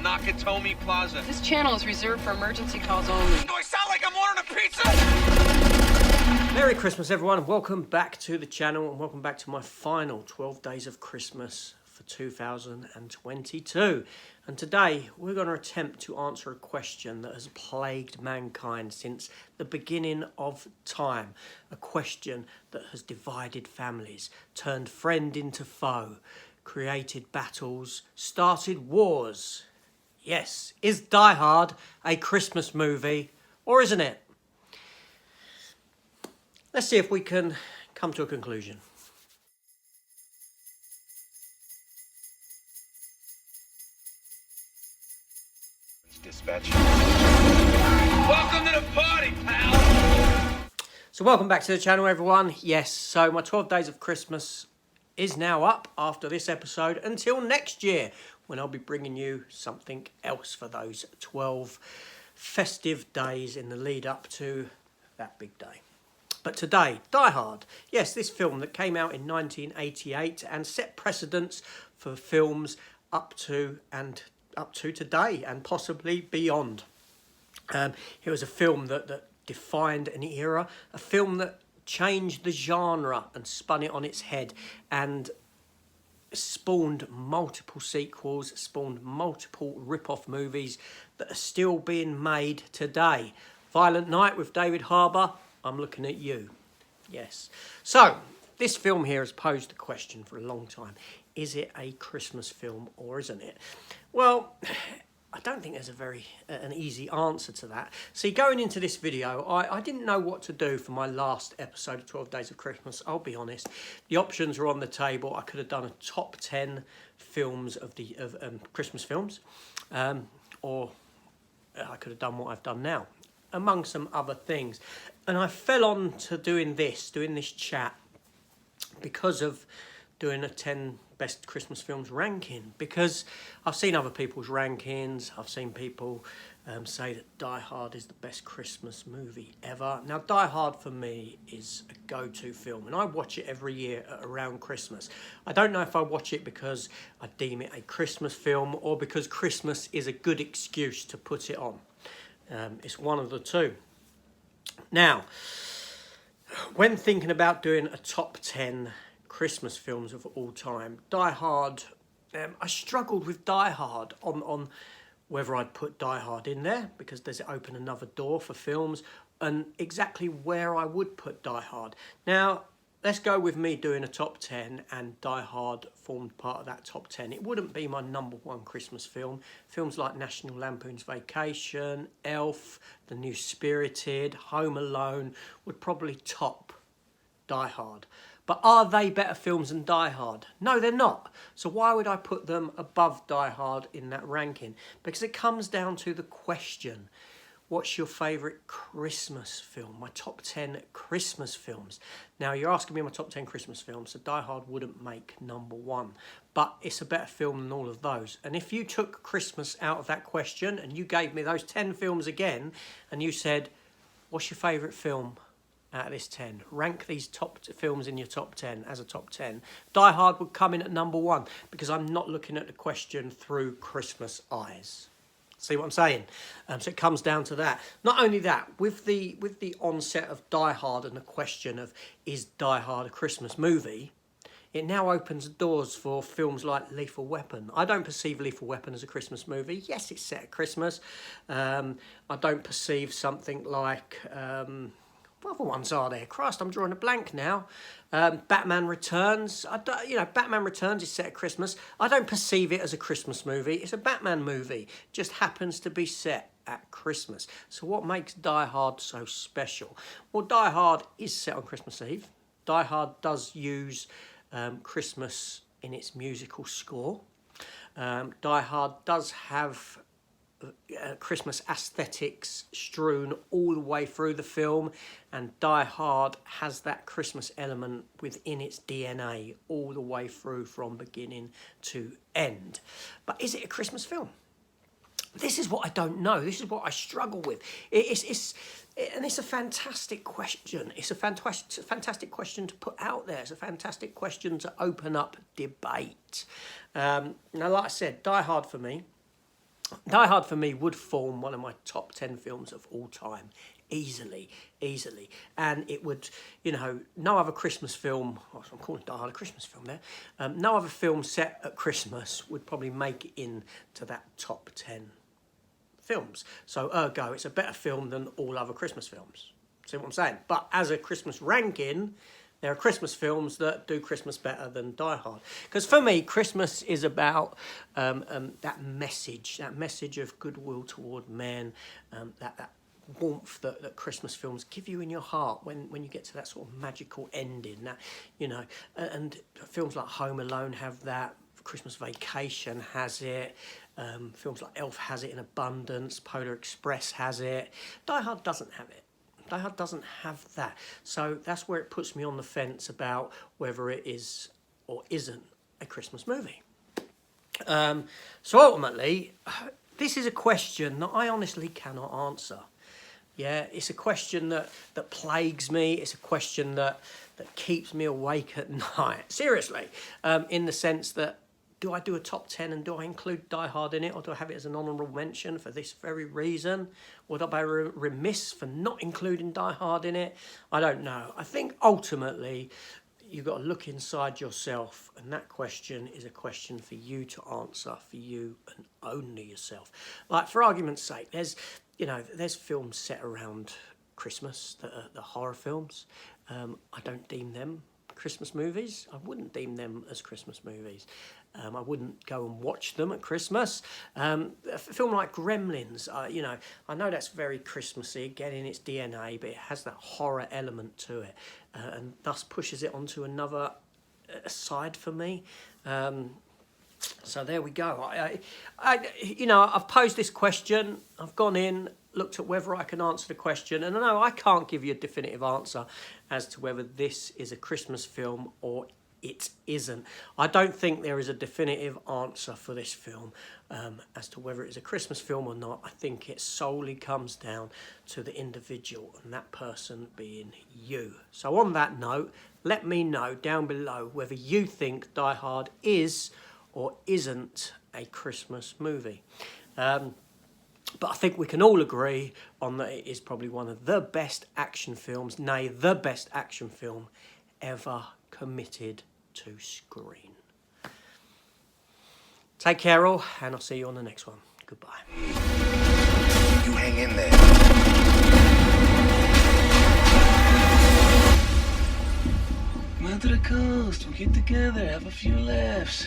Nakatomi Plaza. This channel is reserved for emergency calls only. Do I sound like I'm ordering a pizza? Merry Christmas, everyone, and welcome back to the channel, and welcome back to my final 12 days of Christmas for 2022. And today we're going to attempt to answer a question that has plagued mankind since the beginning of time. A question that has divided families, turned friend into foe, created battles, started wars. Yes, is Die Hard a Christmas movie, or isn't it? Let's see if we can come to a conclusion. Dispatch. Welcome to the party, pal! So welcome back to the channel, everyone. Yes, so my 12 days of Christmas is now up after this episode until next year, when I'll be bringing you something else for those 12 festive days in the lead up to that big day. But today, Die Hard. Yes, this film that came out in 1988 and set precedents for films up to today and possibly beyond. It was a film that defined an era, a film that changed the genre and spun it on its head and spawned multiple sequels, spawned multiple rip-off movies that are still being made today. Violent Night with David Harbour, I'm looking at you. Yes. So, this film here has posed the question for a long time. Is it a Christmas film or isn't it? Well, I don't think there's an easy answer to that. See, going into this video, I didn't know what to do for my last episode of 12 Days of Christmas, I'll be honest. The options were on the table. I could have done a top 10 films of Christmas films, or I could have done what I've done now, among some other things. And I fell on to doing this chat because of doing a 10 best Christmas films ranking, because I've seen other people's rankings. I've seen people say that Die Hard is the best Christmas movie ever. Now, Die Hard for me is a go-to film, and I watch it every year around Christmas. I don't know if I watch it because I deem it a Christmas film or because Christmas is a good excuse to put it on. It's one of the two. Now, when thinking about doing a top 10 Christmas films of all time, Die Hard, I struggled with Die Hard on whether I'd put Die Hard in there, because does it open another door for films, and exactly where I would put Die Hard. Now, let's go with me doing a top 10 and Die Hard formed part of that top 10. It wouldn't be my number one Christmas film. Films like National Lampoon's Vacation, Elf, The New Spirited, Home Alone would probably top Die Hard. But are they better films than Die Hard? No, they're not. So why would I put them above Die Hard in that ranking? Because it comes down to the question, what's your favourite Christmas film? My top 10 Christmas films. Now, you're asking me my top 10 Christmas films, so Die Hard wouldn't make number one. But it's a better film than all of those. And if you took Christmas out of that question and you gave me those 10 films again, and you said, what's your favourite film out of this 10? Rank these top films in your top 10 as a top 10. Die Hard would come in at number one, because I'm not looking at the question through Christmas eyes. See what I'm saying? So it comes down to that. Not only that, with the onset of Die Hard and the question of, is Die Hard a Christmas movie, it now opens doors for films like Lethal Weapon. I don't perceive Lethal Weapon as a Christmas movie. Yes, it's set at Christmas. I don't perceive something like what other ones are there? Christ, I'm drawing a blank now. Batman Returns. Batman Returns is set at Christmas. I don't perceive it as a Christmas movie. It's a Batman movie. Just happens to be set at Christmas. So what makes Die Hard so special? Well, Die Hard is set on Christmas Eve. Die Hard does use Christmas in its musical score. Die Hard does have Christmas aesthetics strewn all the way through the film, and Die Hard has that Christmas element within its DNA all the way through from beginning to end. But is it a Christmas film? This is what I don't know. This is what I struggle with. It's a fantastic question. It's a fantastic question to put out there. It's a fantastic question to open up debate. Now, like I said, Die Hard for me Die Hard for me would form one of my top 10 films of all time. Easily. And it would, you know, no other Christmas film, I'm calling Die Hard a Christmas film there, no other film set at Christmas would probably make it into that top 10 films. So ergo, it's a better film than all other Christmas films. See what I'm saying? But as a Christmas ranking, there are Christmas films that do Christmas better than Die Hard. Because for me, Christmas is about that message of goodwill toward men, that warmth that Christmas films give you in your heart when you get to that sort of magical ending. That, you know, and films like Home Alone have that. Christmas Vacation has it. Films like Elf has it in abundance. Polar Express has it. Die Hard doesn't have it. Die Hard doesn't have that. So that's where it puts me on the fence about whether it is or isn't a Christmas movie. So ultimately, this is a question that I honestly cannot answer. Yeah, it's a question that plagues me. It's a question that keeps me awake at night. Seriously, in the sense that, do I do a top 10 and do I include Die Hard in it, or do I have it as an honourable mention for this very reason? Would I be remiss for not including Die Hard in it? I don't know. I think ultimately you've got to look inside yourself, and that question is a question for you to answer, for you and only yourself. Like, for argument's sake, there's films set around Christmas that are the horror films. I don't deem them Christmas movies. I wouldn't deem them as Christmas movies. I wouldn't go and watch them at Christmas. A film like Gremlins, I know that's very Christmassy, again in its DNA, but it has that horror element to it, and thus pushes it onto another side for me. So there we go. I've posed this question. I've gone in, looked at whether I can answer the question, and I know I can't give you a definitive answer as to whether this is a Christmas film or it isn't. I don't think there is a definitive answer for this film as to whether it's a Christmas film or not. I think it solely comes down to the individual, and that person being you. So on that note, let me know down below whether you think Die Hard is or isn't a Christmas movie. But I think we can all agree on that it is probably one of the best action films, nay, the best action film ever committed to screen. Take care all, and I'll see you on the next one. Goodbye. You hang in there. Come out to the coast, we'll get together, have a few laughs.